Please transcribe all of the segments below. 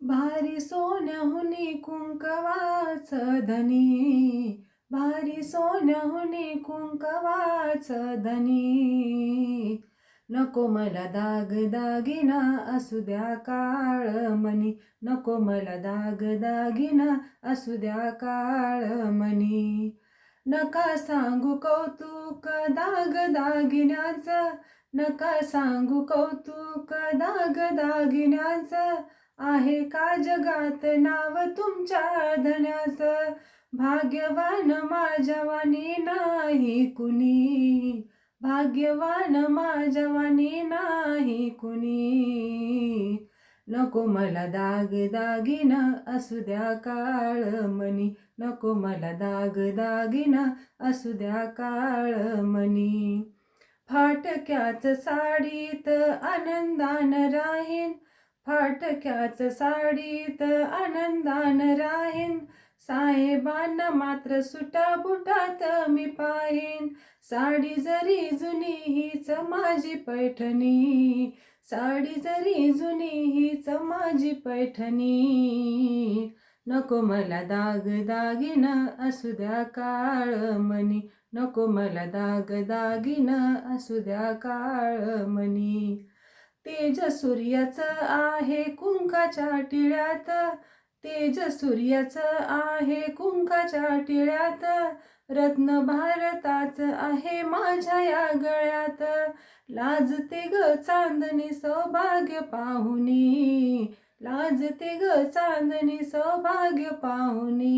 भारी सोन्याहुनी कुंकवाच धनी, भारी सोन्याहुनी कुंकवाच धनी. नको मला दागिना असू द्या काळमणी, नको मला दागिना असू द्या काळमणी. नका सांगू कौतुक दागिन्याचं, नका सांगू कौतुक दागिन्याचं. आहे का जगात नाव तुमच्या धन्याचं, भाग्यवान माझ्या वाणी नाही कुणी, भाग्यवान माझ्या वाणी नाही कुणी. नको मला दागिना असू द्या काळमणी, नको मला दागिना असू द्या काळमणी. फाटक्याच साडीत आनंदान राहीन, फाटक्याच साडीत आनंदान राहीन. साहेबांना मात्र सुटाबुटात मी पाहीन, साडी जरी जुनी हीच माझी पैठणी, साडी जरी जुनी हीच माझी पैठणी. नको मला दागिना असू द्या काळमणी, नको मला दागिना असू द्या काळमणी. तेज सूर्याचं आहे कुंकाच्या टिळ्यात, तेज सूर्याचं आहे कुंकाच्या टिळ्यात. रत्न भारताचं आहे माझ्या या गळ्यात. लाजते ग चांदणी सौभाग्य पाहुनी, लाजते ग चांदणी सौभाग्य पाहुनी.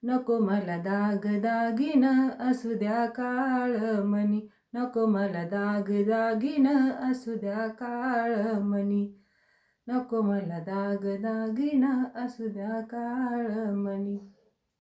नको मला दागिना असू द्या काळमणी, नको मला दागिना असू द्या काळमणी, नको मला दागिना असू द्या काळमणी.